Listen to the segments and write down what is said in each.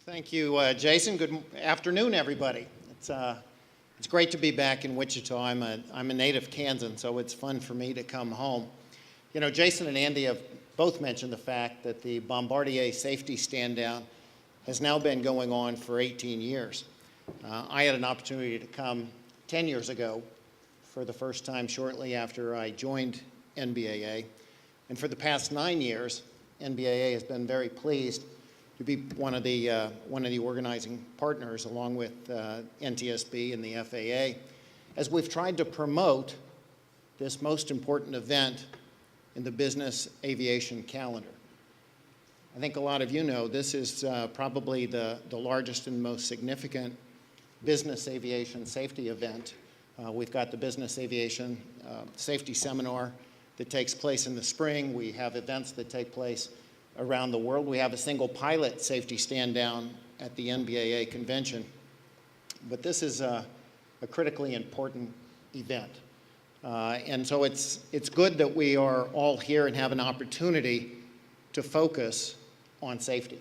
Thank you, Jason. Good afternoon, everybody. It's great to be back in Wichita. I'm a native Kansan, so it's fun for me to come home. You know, Jason and Andy have both mentioned the fact that the Bombardier Safety Standdown has now been going on for 18 years. I had an opportunity to come 10 years ago for the first time shortly after I joined NBAA. And for the past 9 years, NBAA has been very pleased to be one of the organizing partners along with NTSB and the FAA as we've tried to promote this most important event in the business aviation calendar. I think a lot of you know this is probably the largest and most significant business aviation safety event. We've got the Business Aviation Safety Seminar that takes place in the spring. We have events that take place around the world. We have a single pilot safety stand down at the NBAA convention. But this is a critically important event. And so it's good that we are all here and have an opportunity to focus on safety.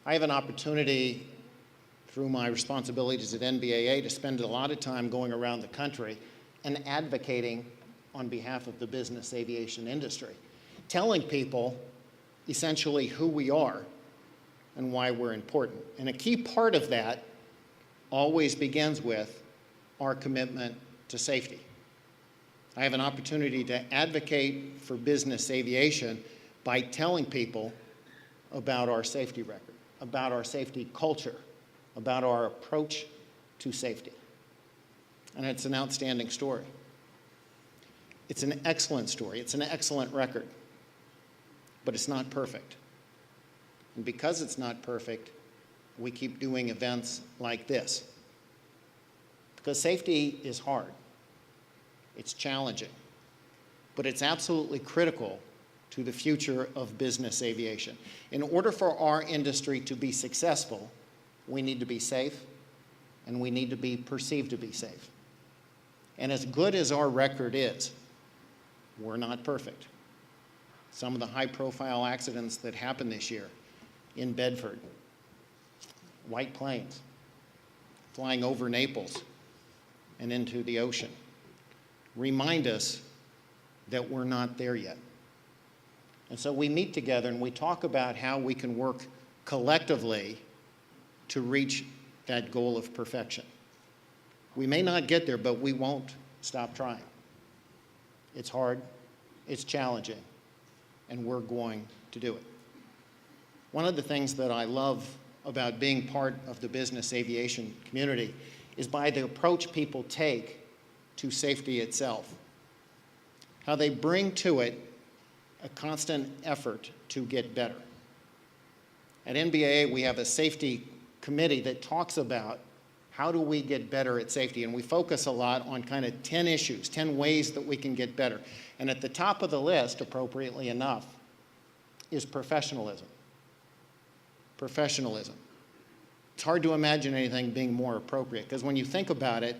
I have an opportunity through my responsibilities at NBAA to spend a lot of time going around the country and advocating on behalf of the business aviation industry, telling people essentially who we are and why we're important. And a key part of that always begins with our commitment to safety. I have an opportunity to advocate for business aviation by telling people about our safety record, about our safety culture, about our approach to safety. And it's an outstanding story. It's an excellent story. It's an excellent record. But it's not perfect. And because it's not perfect, we keep doing events like this. Because safety is hard. It's challenging. But it's absolutely critical to the future of business aviation. In order for our industry to be successful, we need to be safe, and we need to be perceived to be safe. And as good as our record is, we're not perfect. Some of the high-profile accidents that happened this year in Bedford, white planes, flying over Naples and into the ocean, remind us that we're not there yet. And so we meet together and we talk about how we can work collectively to reach that goal of perfection. We may not get there, but we won't stop trying. It's hard, it's challenging, and we're going to do it. One of the things that I love about being part of the business aviation community is by the approach people take to safety itself. How they bring to it a constant effort to get better. At NBAA, we have a safety committee that talks about how do we get better at safety, and we focus a lot on kind of 10 issues, 10 ways that we can get better. And at the top of the list, appropriately enough, is professionalism. Professionalism. It's hard to imagine anything being more appropriate, because when you think about it,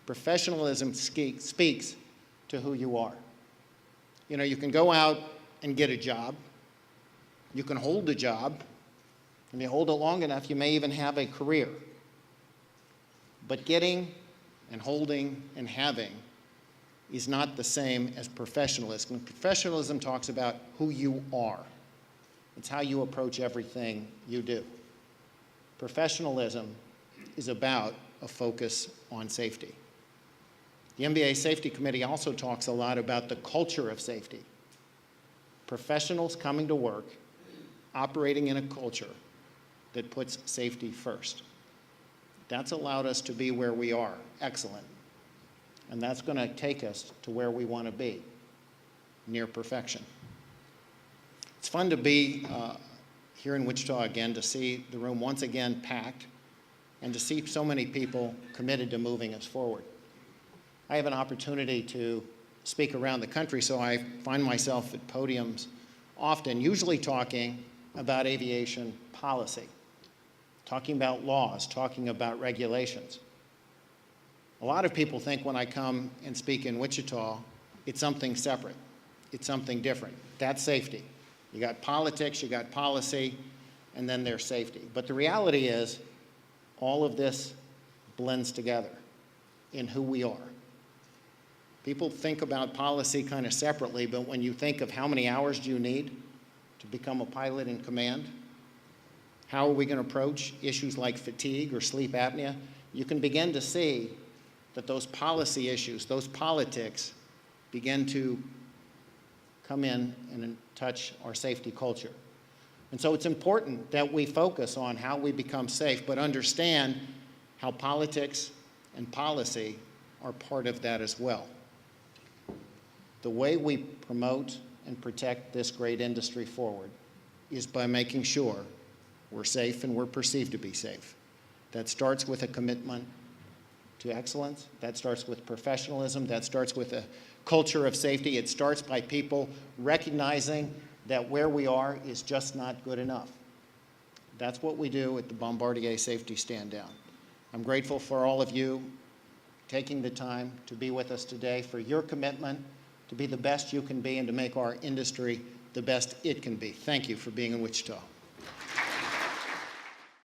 professionalism speaks to who you are. You know, you can go out and get a job, you can hold a job, and you hold it long enough, you may even have a career. But getting and holding and having is not the same as professionalism. Professionalism talks about who you are. It's how you approach everything you do. Professionalism is about a focus on safety. The NBAA Safety Committee also talks a lot about the culture of safety. Professionals coming to work, operating in a culture that puts safety first. That's allowed us to be where we are, excellent. And that's going to take us to where we want to be, near perfection. It's fun to be here in Wichita again, to see the room once again packed, and to see so many people committed to moving us forward. I have an opportunity to speak around the country, so I find myself at podiums often, usually talking about aviation policy, talking about laws, talking about regulations. A lot of people think when I come and speak in Wichita, it's something separate. It's something different. That's safety. You got politics, you got policy, and then their safety. But the reality is, all of this blends together in who we are. People think about policy kind of separately, but when you think of how many hours do you need to become a pilot in command, how are we going to approach issues like fatigue or sleep apnea, you can begin to see that those policy issues, those politics, begin to come in and touch our safety culture. And so it's important that we focus on how we become safe, but understand how politics and policy are part of that as well. The way we promote and protect this great industry forward is by making sure we're safe and we're perceived to be safe. That starts with a commitment to excellence. That starts with professionalism. That starts with a culture of safety. It starts by people recognizing that where we are is just not good enough. That's what we do at the Bombardier Safety Standdown. I'm grateful for all of you taking the time to be with us today, for your commitment to be the best you can be and to make our industry the best it can be. Thank you for being in Wichita.